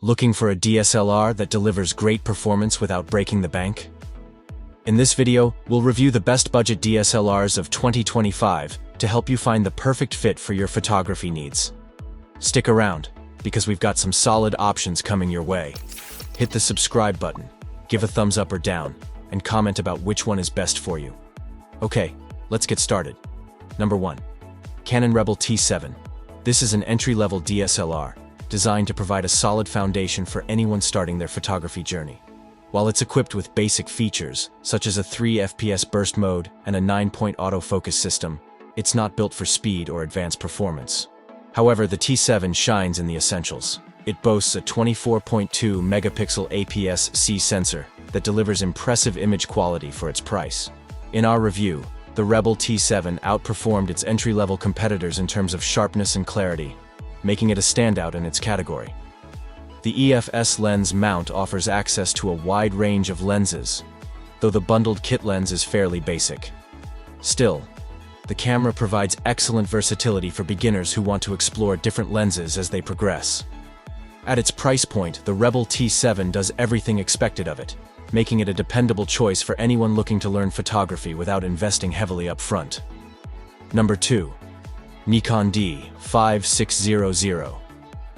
Looking for a DSLR that delivers great performance without breaking the bank? In this video, we'll review the best budget DSLRs of 2025 to help you find the perfect fit for your photography needs. Stick around, because we've got some solid options coming your way. Hit the subscribe button, give a thumbs up or down, and comment about which one is best for you. Okay, let's get started. Number 1. Canon Rebel T7. This is an entry-level DSLR, designed to provide a solid foundation for anyone starting their photography journey. While it's equipped with basic features, such as a 3 FPS burst mode and a 9-point autofocus system, it's not built for speed or advanced performance. However, the T7 shines in the essentials. It boasts a 24.2 megapixel APS-C sensor that delivers impressive image quality for its price. In our review, the Rebel T7 outperformed its entry-level competitors in terms of sharpness and clarity, making it a standout in its category. The EFS lens mount offers access to a wide range of lenses, though the bundled kit lens is fairly basic. Still, the camera provides excellent versatility for beginners who want to explore different lenses as they progress. At its price point, the Rebel T7 does everything expected of it, making it a dependable choice for anyone looking to learn photography without investing heavily up front. Number 2. Nikon D5600.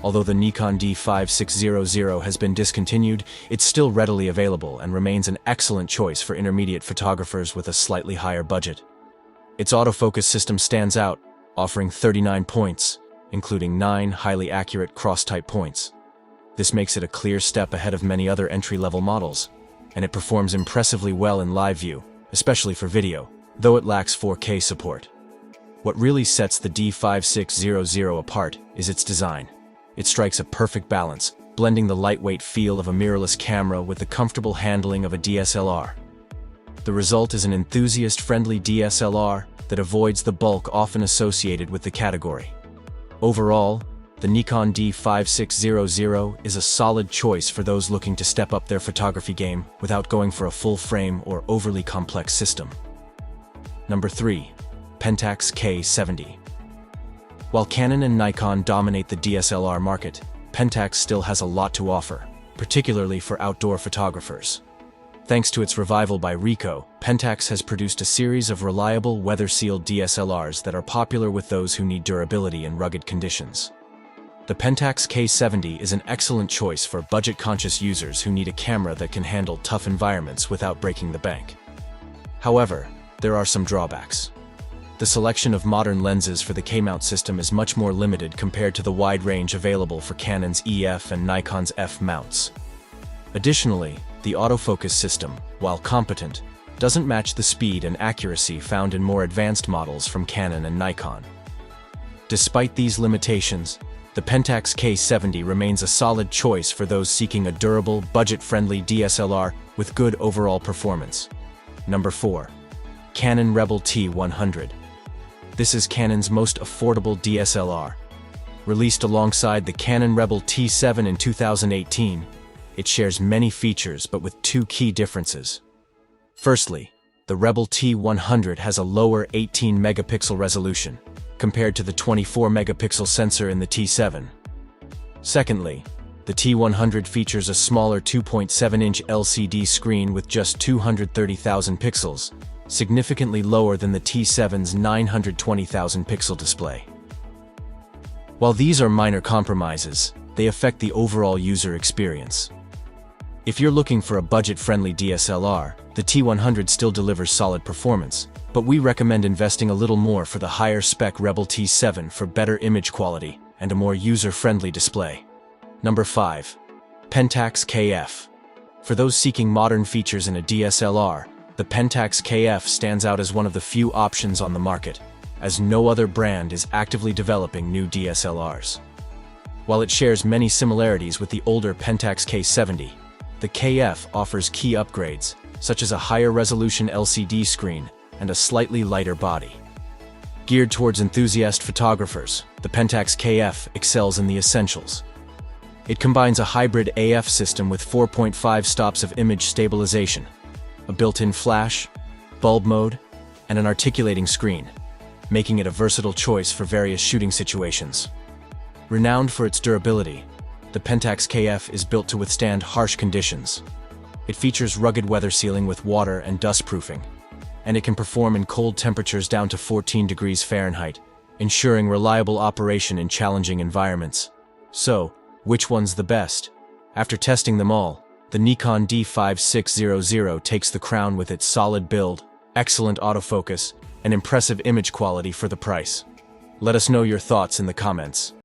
Although the Nikon D5600 has been discontinued, it's still readily available and remains an excellent choice for intermediate photographers with a slightly higher budget. Its autofocus system stands out, offering 39 points, including 9 highly accurate cross-type points. This makes it a clear step ahead of many other entry-level models, and it performs impressively well in live view, especially for video, though it lacks 4K support. What really sets the D5600 apart is its design. It strikes a perfect balance, blending the lightweight feel of a mirrorless camera with the comfortable handling of a DSLR. The result is an enthusiast-friendly DSLR that avoids the bulk often associated with the category. Overall, the Nikon D5600 is a solid choice for those looking to step up their photography game without going for a full-frame or overly complex system. Number 3. Pentax K-70. While Canon and Nikon dominate the DSLR market, Pentax still has a lot to offer, particularly for outdoor photographers. Thanks to its revival by Ricoh, Pentax has produced a series of reliable, weather-sealed DSLRs that are popular with those who need durability in rugged conditions. The Pentax K-70 is an excellent choice for budget-conscious users who need a camera that can handle tough environments without breaking the bank. However, there are some drawbacks. The selection of modern lenses for the K-mount system is much more limited compared to the wide range available for Canon's EF and Nikon's F mounts. Additionally, the autofocus system, while competent, doesn't match the speed and accuracy found in more advanced models from Canon and Nikon. Despite these limitations, the Pentax K-70 remains a solid choice for those seeking a durable, budget-friendly DSLR with good overall performance. Number 4. Canon Rebel T100. This is Canon's most affordable DSLR. Released alongside the Canon Rebel T7 in 2018, it shares many features but with two key differences. Firstly, the Rebel T100 has a lower 18 megapixel resolution, compared to the 24 megapixel sensor in the T7. Secondly, the T100 features a smaller 2.7-inch LCD screen with just 230,000 pixels, significantly lower than the T7's 920,000 pixel display. While these are minor compromises, they affect the overall user experience. If you're looking for a budget-friendly DSLR, the T100 still delivers solid performance, but we recommend investing a little more for the higher-spec Rebel T7 for better image quality and a more user-friendly display. Number 5. Pentax KF. For those seeking modern features in a DSLR, the Pentax KF stands out as one of the few options on the market, as no other brand is actively developing new DSLRs. While it shares many similarities with the older Pentax K-70, the KF offers key upgrades, such as a higher resolution LCD screen and a slightly lighter body. Geared towards enthusiast photographers, the Pentax KF excels in the essentials. It combines a hybrid AF system with 4.5 stops of image stabilization, a built-in flash, bulb mode, and an articulating screen, making it a versatile choice for various shooting situations. Renowned for its durability, the Pentax KF is built to withstand harsh conditions. It features rugged weather sealing with water and dust proofing, and it can perform in cold temperatures down to 14 degrees Fahrenheit, ensuring reliable operation in challenging environments. So, which one's the best? After testing them all, the Nikon D5600 takes the crown with its solid build, excellent autofocus, and impressive image quality for the price. Let us know your thoughts in the comments.